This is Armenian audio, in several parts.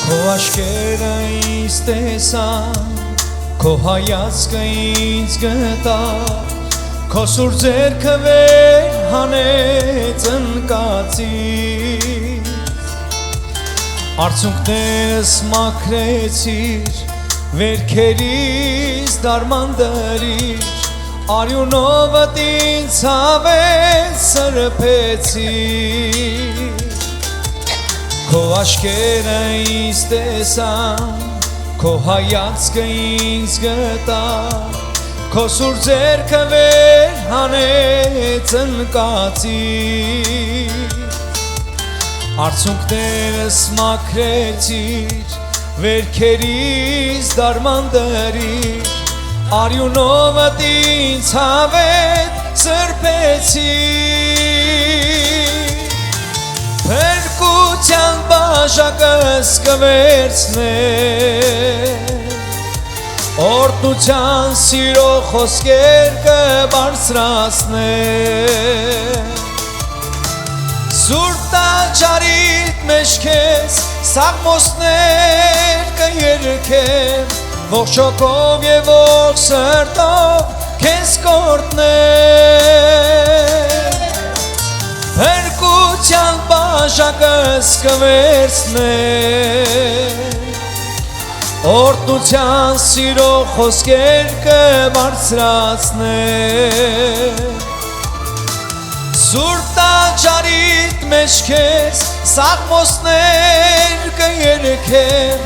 Քո աշկերը ինձ տեսան, քո հայացքը ինձ գտավ, քո սուր ձեռքը վեր հանեց ընկածից, արցունքներս մաքրեցիր, վերքերիս դարմանդրիր, արյունովդ ինձ հավես սրբեցիր, քո աշկերը ինձ տեսան, քո հայացքը ինձ գտավ, քո սուր ձեռքը վեր հանեց ընկածիր, արցունքներս մաքրեցիր, վերքերիս դարմանդրիր, արյունովդ ինձ հավես սրբեցիր, փրկության բաժակս կվերցնեմ, օրհնության սիրո խոսքեր կբարձրացնեմ, սուրբ տաճարիդ մեջ քեզ սաղմոսներ կերքեմ, ողջ հոգով և ողջ սրտով քեզ կօրհնեմ, փրկության բաժակս կվերցնեմ, օրհնության սիրո խոսքեր կբարձրացնեմ, սուրբ տաճարիդ մեջ քեզ սաղմոսներ կերքեմ,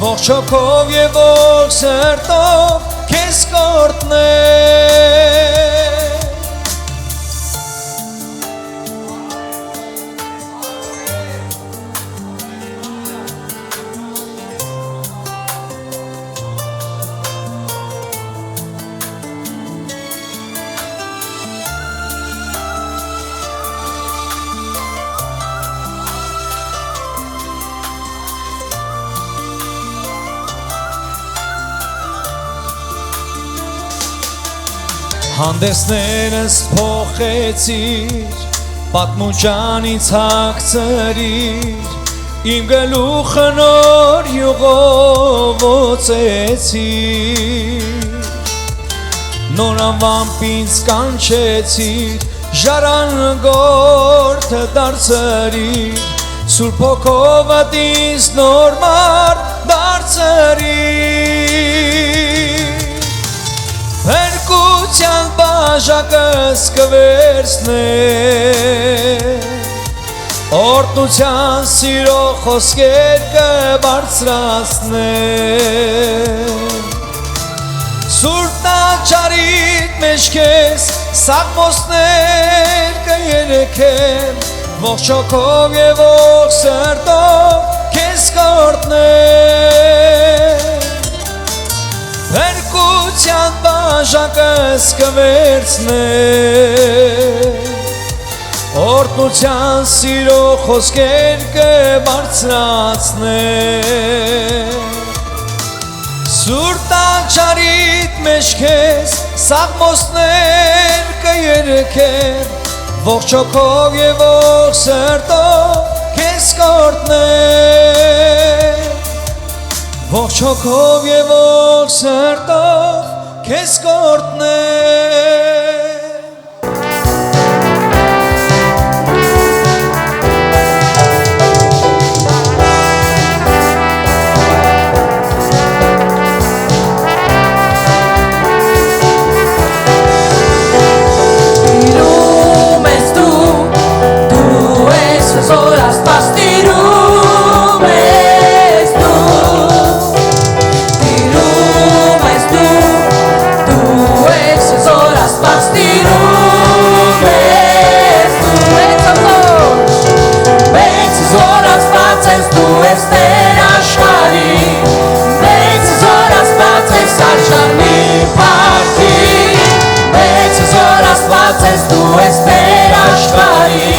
ողջ հոգով և ողջ սրտով քեզ կօրհնեմ, Հանդեսներս փոխեցիր, պատմուջանից հագցրիր, իմ գլուխը նոր յուղով օծեցիր, նոր անվամբ ինձ կանչեցիր, ժառանգորդ դարձրիր, սուրբ հոգովդ ինձ նոր մարդ դարձրիր, փրկության բաժակս կվերցնեմ, օրհնության սիրո խոսքեր կբարձրացնեմ, սուրբ տաճարիդ մեջ քեզ սաղմոսներ կերքեմ, ողջ հոգով և ողջ սրտով քեզ կօրհնեմ, փրկության բաժակս կվերցնեմ, օրհնության սիրո խոսքեր կբարձրացնեմ, սուրբ տաճարիդ մեջ քեզ սաղմոսներ կերքեմ, ողջ հոգով և ողջ սրտով քեզ կօրհնեմ, ողջ հոգով և ողջ սրտով քեզ կօրհնեմ, Tu espera, Shvari,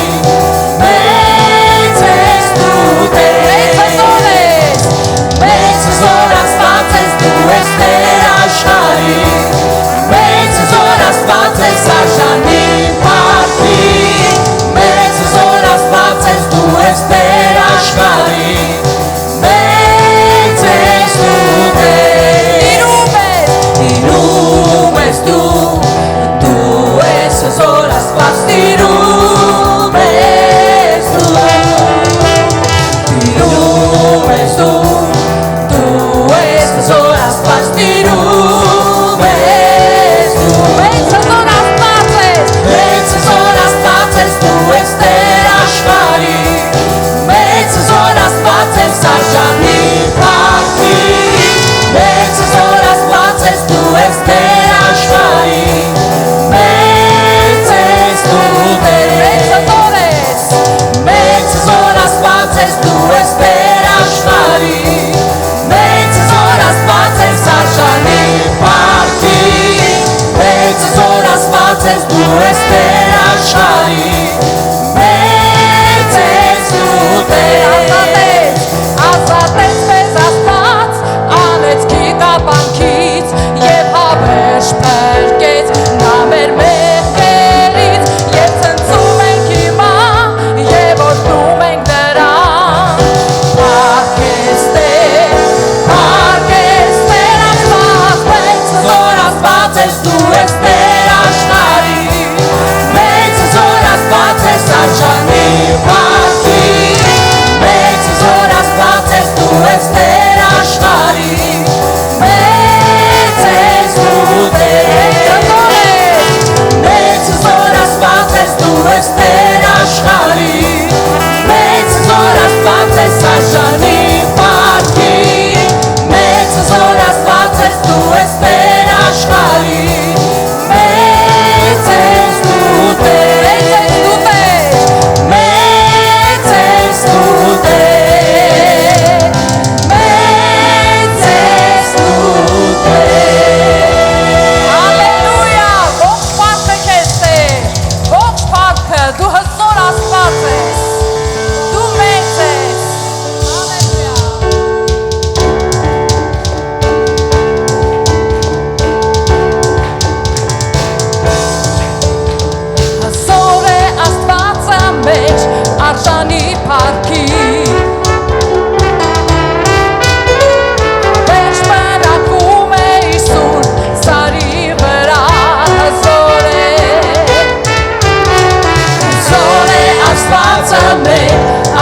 արժանի փառքի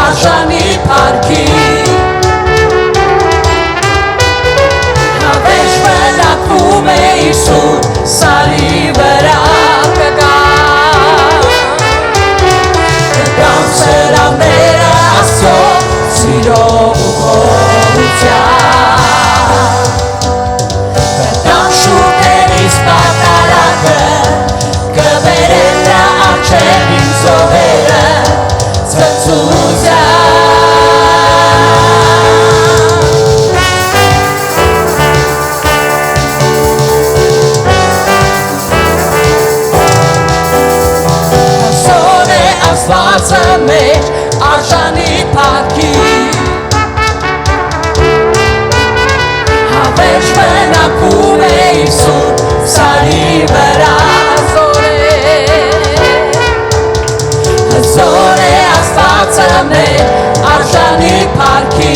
Արժանի փառքի Հավերժ բնակվում է իր սուրբ սարի վրա կգամ սրամները Աստծո սիրով ու խորությամբ կգամ շուրթերից պատարագը կբերեն նրա առջև իմ զոհերը Աստվածը մեր արժանի փառքի Հավերժ բնակվում է իր սուրբ սարի վրա Հզոր է Աստվածը մեր արժանի փառքի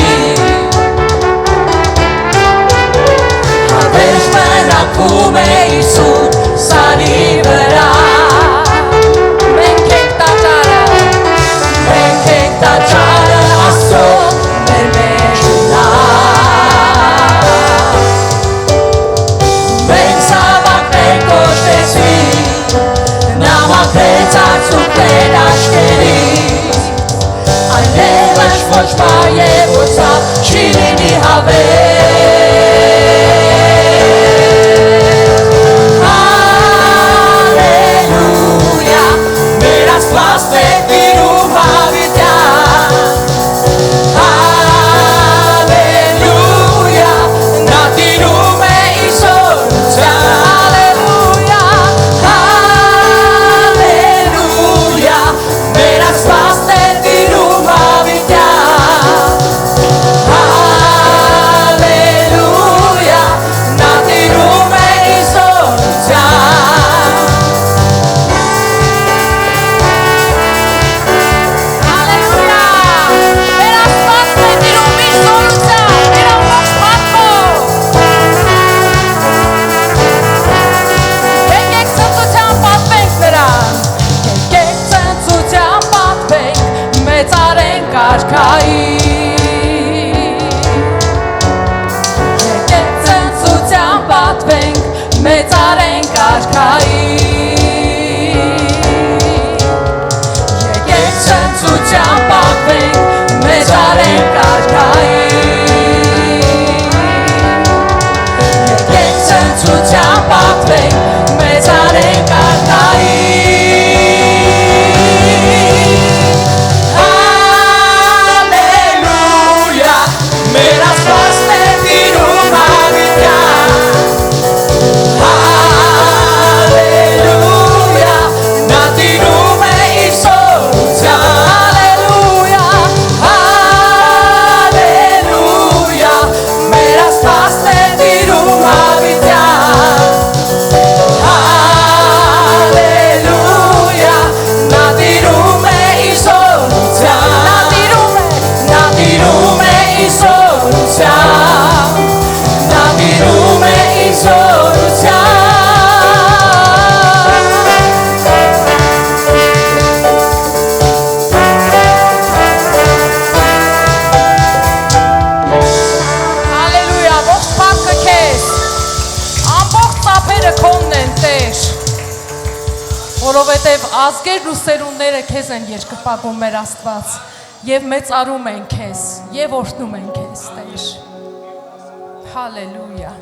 Հավերժ բնակվում է իր սուրբ սարի վրա Տաճարը Աստծո մեր մեջ ունա Մենք զավակներ կոչվեցինք Նա մաքրեց արցունքներ աչքերից Այլևս ոչ բար և ոչ ցավ չի լինի հավերժ Հալելույա մեր Աստվածն է տիրում Որովհետև ազգերն ու սերունդները քեզ են երկրպագում մեր Աստված եւ մեծարում են քեզ եւ օրհնում են քեզ Տեր Հալելույա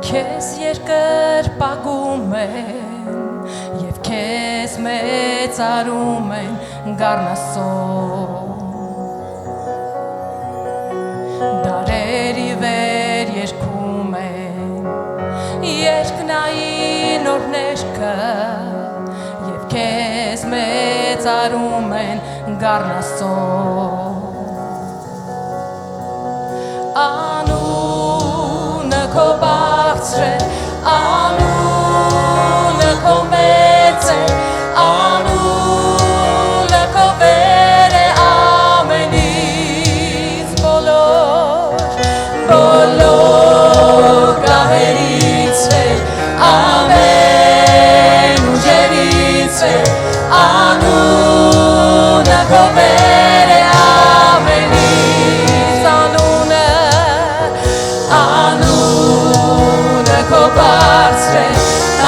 Քեզ երկրպագում են և քեզ մեծարում են գառնասով դարերի վեր երգում են երկնային օրներկը և քեզ մեծարում են գառնասով անունը քո բարձր է անունը քո մեծ է անունը քո վեր է ամենից բոլոր գահերից է ամեն ուժերից է անունը քո վեր է ամենից անունը քո բարձր է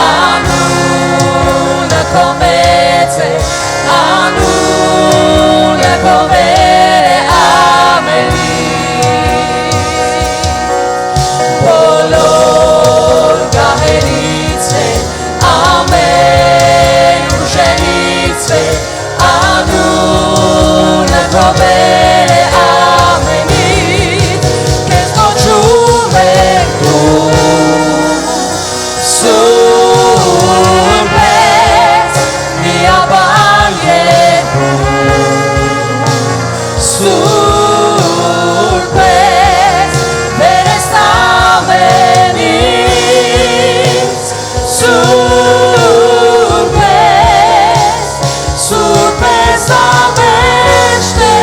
անունը քո մեծ է անունը քո վեր է ամենից բոլոր գահերից է ամեն ուժերից է անունը քո վեր է ամենից քեզ կոչում ենք Սուրբ ես միաբան երկու Սուրբ ես վեր ես ամենից Սուրբ ես ամենիշտեր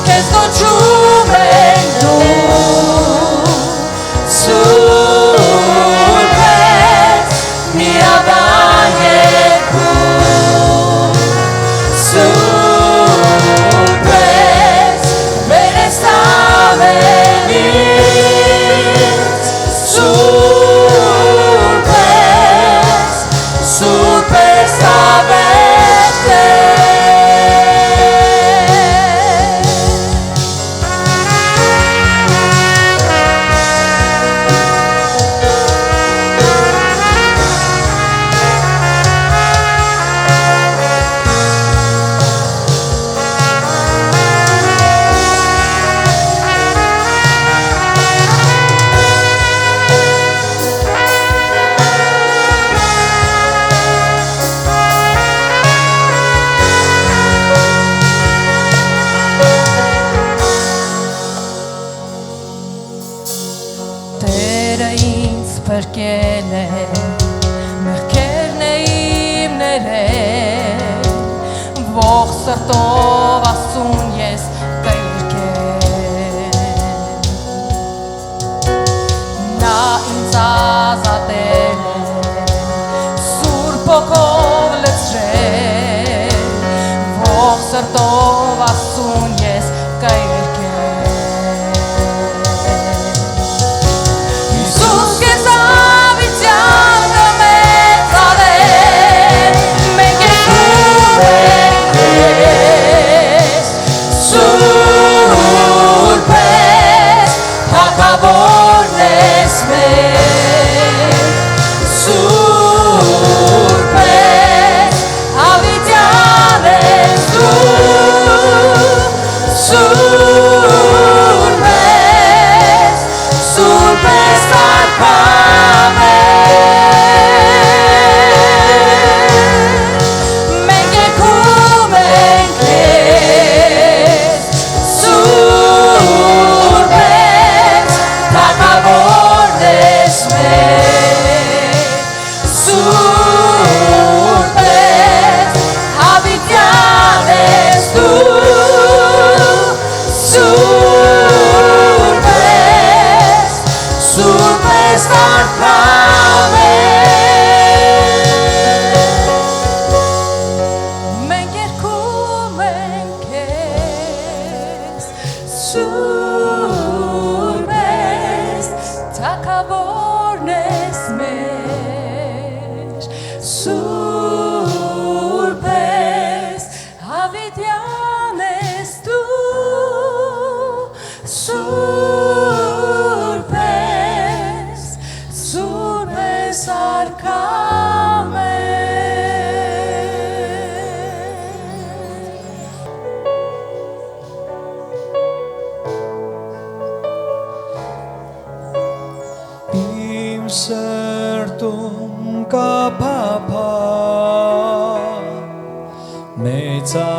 քեզ կոչում ենք Սուրբ ես միաբան երկու Սուրբ ես վեր ես ամենից Սուրբ ես ամենիշտեր Տերը ինձ փրկել է մեղքերն է իմ ներել ողջ սրտով ասում ես կերկել նա ինձ ազատել է Սուրբ Հոգով լցրել ողջ սրտով ասում ես կերկել Սուրբ ես, հավիտյան ես դու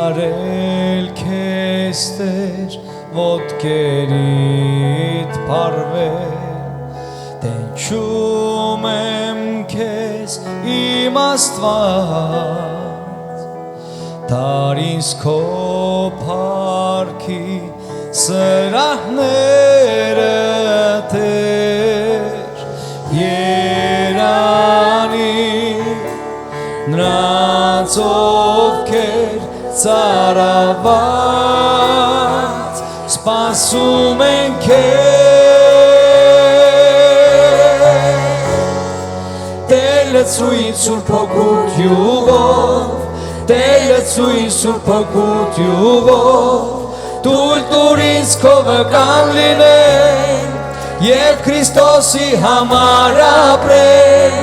արել քեզ Տեր ոտքերիդ փարվել Տենչում եմ քեզ իմ Աստված Տար ինձ քո փառքի սրահները Տեր Երանի նրանց ովքեր ծարաված սպասում են քեզ Տեր լցույց Սուրբ Հոգուդ յուղով Տեր լցույց Սուրբ Հոգուդ յուղով Տուր ինձ քո վկան լինել Եվ Քրիստոսի համար ապրել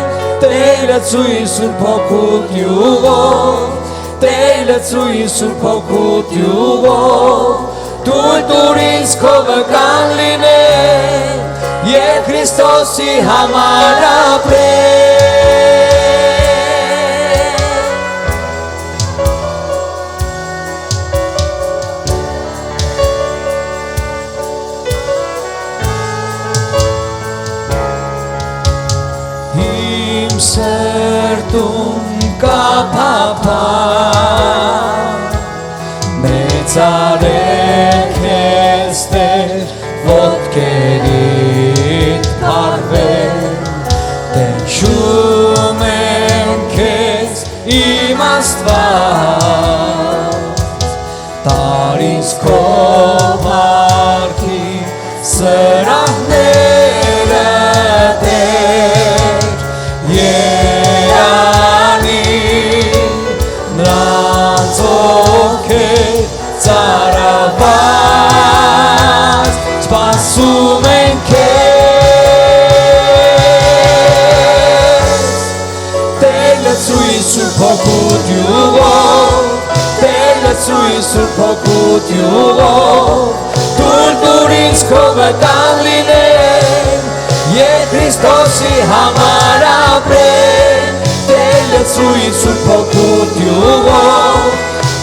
Տեր լցույց Սուրբ Հոգուդ յուղով Տեր լցույց Սուրբ Հոգուդ յուղով Տուր ինձ քո վկան լինել Եվ Քրիստոսի համար ապրել Սրտում կա փափակ մեծարել քեզ Տեր ոտքերիդ փարվել Տենչում եմ քեզ իմ Աստված Տար ինձ քո փառքի սրահները Տեր Երանի նրանց ովքեր ծարաված սպասում են քեզ Տեր լցույց Սուրբ Հոգուդ յուղով Տեր լցույց Սուրբ Հոգուդ յուղով Տուր ինձ քո վկան լինել Եվ Քրիստոսի համար ապրել Տեր լցույց Սուրբ Հոգուդ յուղով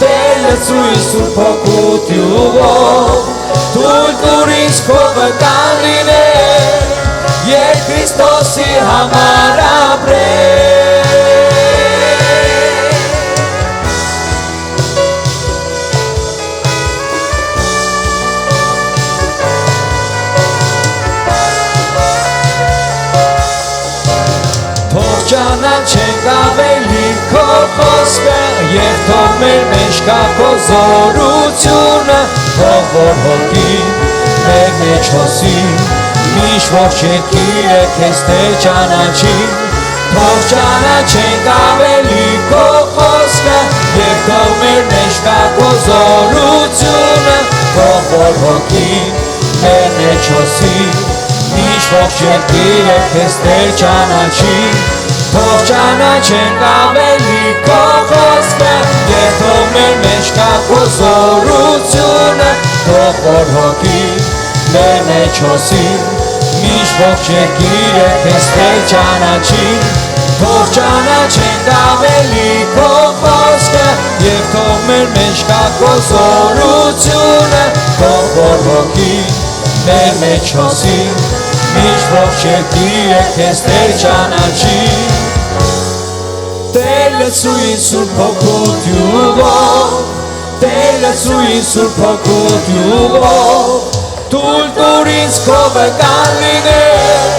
Տեր լցույց Սուրբ Հոգուդ յուղով Տուր ինձ քո վկան լինել Եվ Քրիստոսի համար ապրել Ճանաչենք ավելի քո խոսքը Եվ թող մեր մեջ կա քո զորությունը Թող որ հոգին մեր մեջ հոսի Միշտ ողջ երկիրը քեզ Տեր ճանաչի Թող ճանաչենք ավելի քո խոսքը Եվ թող մեր մեջ կա քո զորությունը Թող որ հոգին մեր մեջ հոսի Միշտ ողջ երկիրը քեզ Տեր ճանաչի Թող ճանաչենք ավելի քո խոսքը Եվ թող մեր մեջ կա քո զորությունը Թող որ հոգին մեր մեջ հոսի Միշտ ողջ երկիրը քեզ Տեր ճանաչի Թող ճանաչենք ավելի քո խոսքը Եվ թող մեր մեջ կա քո զորությունը Թող որ հոգին մեր մեջ հոսի Միշտ ողջ երկիրը քեզ Տեր ճանաչի Տեր լցույց Սուրբ Հոգուդ յուղով Տեր լցույց Սուրբ Հոգուդ յուղով Տուր ինձ քո վկան լինել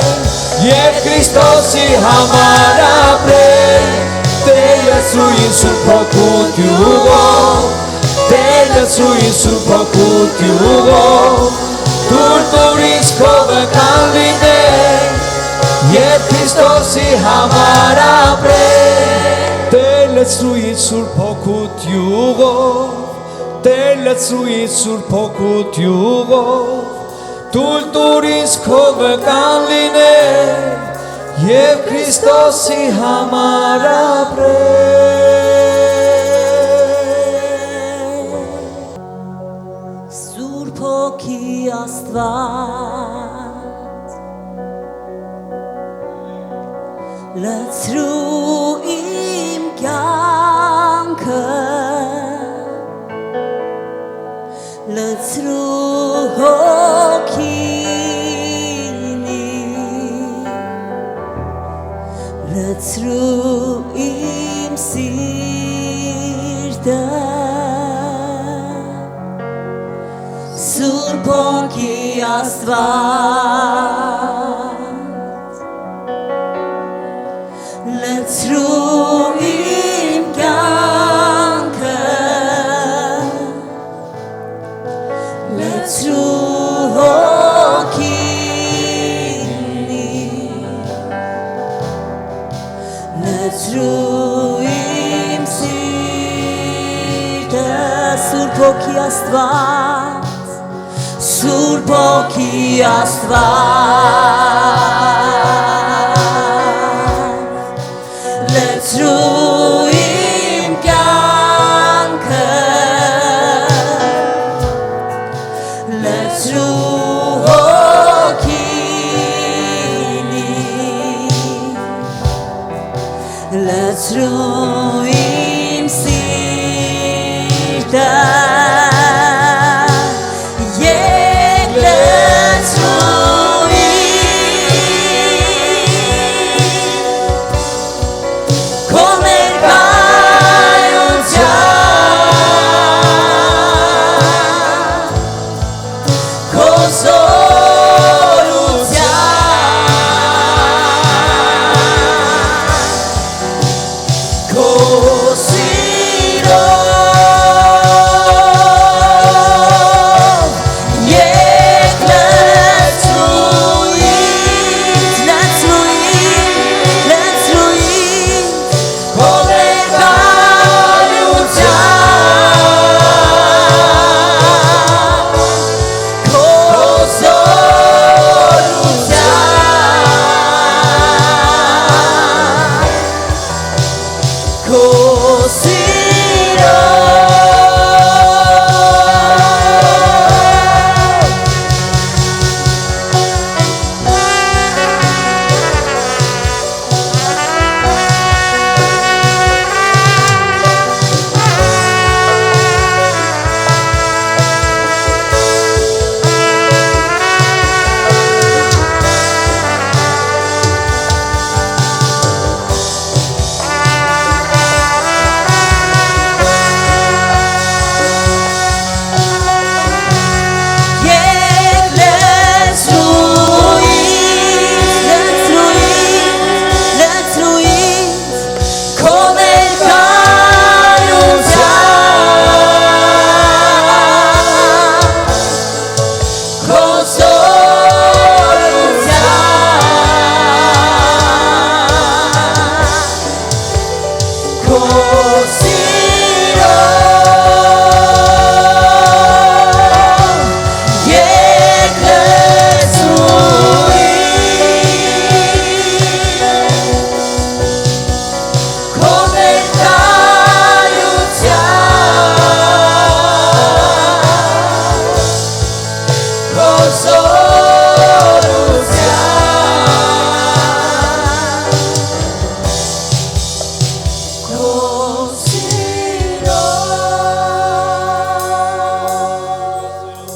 Եվ Քրիստոսի համար ապրել Տեր լցույց Սուրբ Հոգուդ յուղով Տեր լցույց Սուրբ Հոգուդ յուղով Տուր ինձ քո վկան լինել Եվ Քրիստոսի համար ապրել Տեր լցույց Սուրբ Հոգուդ յուղով Տեր լցույց Սուրբ Հոգուդ յուղով Տուր ինձ քո վկան լինել Եվ Քրիստոսի համար ապրել Սուրբ Հոգի Աստված լցրու իմ կյանքը սիրտը Սուրբ ոգի Աստված լցրու իմ կյանքը լցրու հոգին լցրու իմ սիրտը Սուրբ ոգի Աստված Սուրբ ոգի Աստված լցրու իմ կյանքը լցրու հոգին լցրու իմ սիրտը See